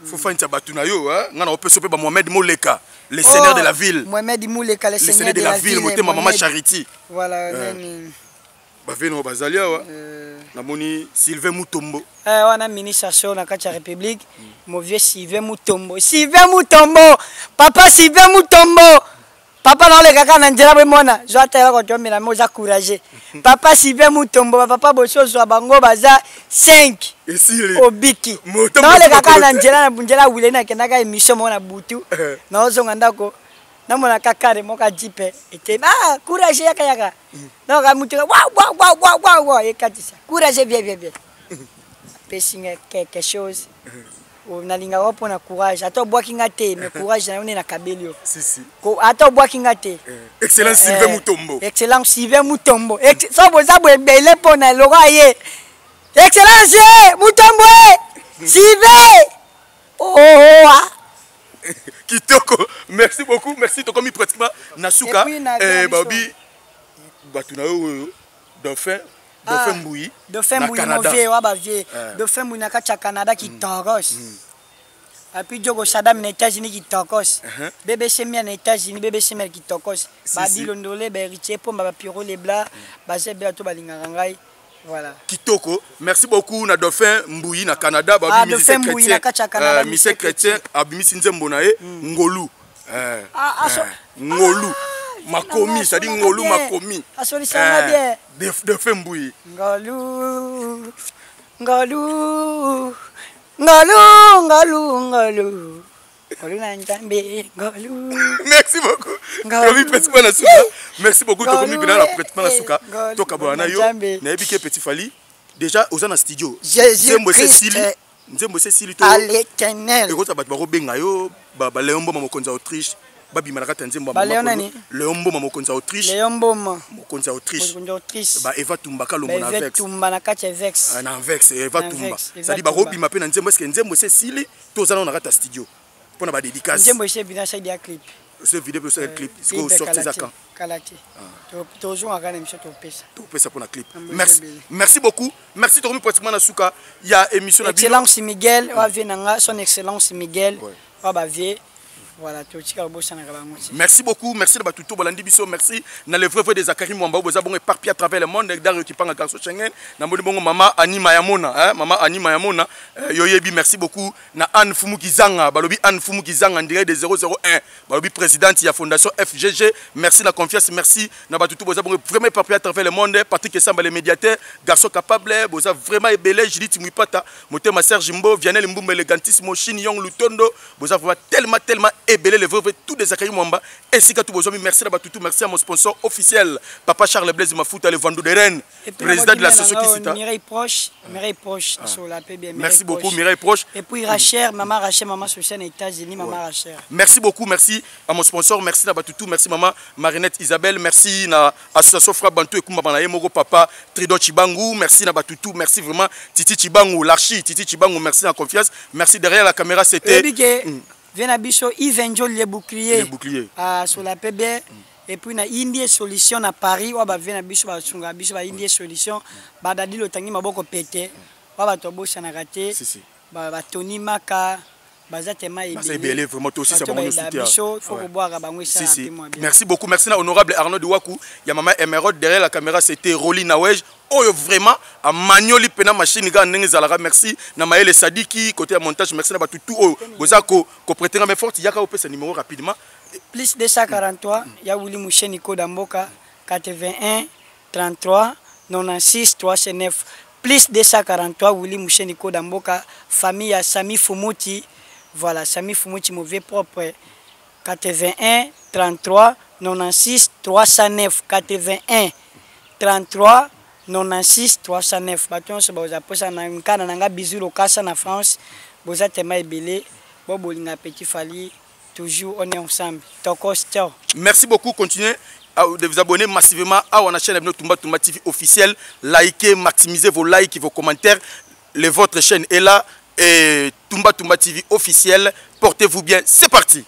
Faut faire une tabatuna yo hein. Ngana on peut soper ba Mohamed Moleka, le seigneur de la ville. Mohamed Moleka le seigneur de la ville, moté maman Charity. Voilà. Ba veno bazalia wa. Namoni Sylvain Mutombo. Wana ministre sur la carte République, mon vieux Sylvain Mutombo. Papa Sylvain Mutombo. Papa dans le kaka nanjela be mona, zo atela ko tombe na moza courage. Papa Sylvain Mutombo, papa boso zo bango baza 5. Esili. Obiki. Dans le kaka nanjela na bunjela wile na kendaka émission mona butu. Na ozo ngandako. Na mona kaka de moka jipe. Ete courage yaka. Na ka mutu wa ekatisa. Courage bien. Pessinga quelque chose. On a linga pour na courage. Ato boakinga te, mais courage na on na kabelio. Si. Ko ato boakinga te. Excellent Sylvain Mutombo. Excellent Sylvain Mutombo. So boza bele pona loga ye. Excellence Mutombo. Sylvain. Oh. Kitoko. Merci beaucoup. Merci to comme pratiquement Nasuka babi batuna yo dauphin Mbouyi. Dauphin Mbouyi mauvais wa ba vie. Dauphin Mbouyi na kacha Canada qui togos. Et puis Diogo Sadam aux États-Unis qui tokos. BBC Mia aux États-Unis, BBC Mia qui tokos. Babi Londolé, Beritier, Pomba Piro les Blas, Bazé Beato Balingarangai. Voilà. Kitoko, merci beaucoup na Dauphin Mbouyi na Canada, babi musicien chrétien, abimi Nzembo nae Ngolu. Ngolu. Makomi, ça dit Ngolu Makomi. Bien. Dauphin Mbouyi. Ngolu. Merci beaucoup. Merci beaucoup. Petit Fali. Déjà, aux en studio. Jésus-Christ. À l'éternel. Autriche. babima na kata nzembo Ba Léon nani? Léon Mboma mokonzi ya Autriche. Léon Mboma. Mokonzi ya Autriche. Mokonzi ya Autriche. Ba Eva Tumba Kalombo na Eva Vex. Tumba na kati ya Vex. Na Vex Eva Na Tumba. Vex, Eva Ça dit ba Tumba. robima pe na nzembo est-ce que nzembo c'est sili tozana na kata studio. Pour na ba dédicace. Nzembo ese bina sa dia clip. Ce vidéo pour ce clip. C'est quoi sortir ça quand? Kalati. Toujours à gagner monsieur Topesa. Topesa pour la clip. Merci. Merci beaucoup. Merci Toromi pratiquement na suka. Il y a émission na Excellence Miguel, wa venanga son excellence Miguel. Wa ba vie. Voilà, merci beaucoup, merci de Batuto Bolandi Bisso, merci. Dans les vrais des Zakari Mwamba, vous avez éparpillé à travers le monde, d'ailleurs qui parle en garçon Schengen. Dans le bon maman Annie Mayamona, maman Annie Mayamona, Yoyebi, merci beaucoup. Na Anne Fumukizanga, Balobi Anne Fumukizanga, en direct de 001, Balobi présidente de la fondation FGG, merci la confiance, merci. Na Batuto, vous avez vraiment éparpillé à travers le monde. Patrick Essamba, les médiateurs, garçon capable, vous avez vraiment ébélé, Judith Mouipata, Motema Serge Jimbo, Vianney Mbumbe, élégantissimo, Chine Yong Lutondo, vous avez tellement ébélé les vrais tous des Zakari Mwamba ainsi qu'à tous vos amis. Merci d'abord tout, merci à mon sponsor officiel Papa Charles Blaise Mafuta, le vendeur de Rennes, président de la société Mireille Proche sur la PB. Merci beaucoup Mireille Proche. Et puis Rachel, maman Sociale aux États-Unis, maman Rachel. Merci beaucoup, merci à mon sponsor, merci d'abord tout, merci maman Marinette Isabelle, merci à l'association Fra Bantou et Kumba Moko Papa Tridon Chibangu, merci d'abord tout, merci vraiment Titi Chibangu, l'archi Titi Chibangu, merci la confiance, merci derrière la caméra c'était Venabiso Yves les boucliers sur la PB et puis na Indie Solution à Paris wa ba Venabiso ba sunga biso ba Indie Solution ba dadi lo tangi maboko pété wa ba tobo sana raté ba Tony Maka bazatema ebele vraiment aussi ça mon soutien. Faut boire bango ça rapidement. Merci beaucoup, merci à honorable Arnaud Douakou, ya maman Emerald derrière la caméra c'était Rolly Nawej. Oh vraiment à Magnoli pena machine ga ndenge zalara, merci na Maël Sadiki côté montage, merci na ba tout bozako ko prêter main forte yaka opesa numéro rapidement plus 243 ya Willy Moucheni Kodamboka 81 33 96 309 plus 243 Willy Moucheni Kodamboka famille ya Sami Fumuti. Voilà, Sami Fumuti mauvais propre 81 33 96 309 81 33 96 309. Baton se boza posa na nkana nanga bizu lokasa na France. Boza tema ebele, bobolinga petit fali, toujours on est ensemble. Tokos ciao. Merci beaucoup, continuez de vous abonner massivement à la chaîne Tumba Tumba TV officielle. Likez, maximisez vos likes et vos commentaires. Votre chaîne est là. Et Tumba Tumba TV officiel, portez-vous bien, c'est parti.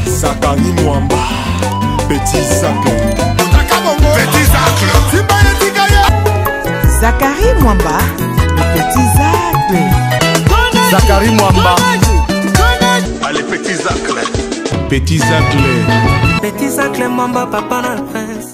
Zakari Mwamba, Petit Zacle. Petit Zacle. Zakari Mwamba, le Petit Zacle. Zakari Mwamba. Allez, Petit Zacle. Petit Zacle. Petit Zacle Mwamba, papa na prince.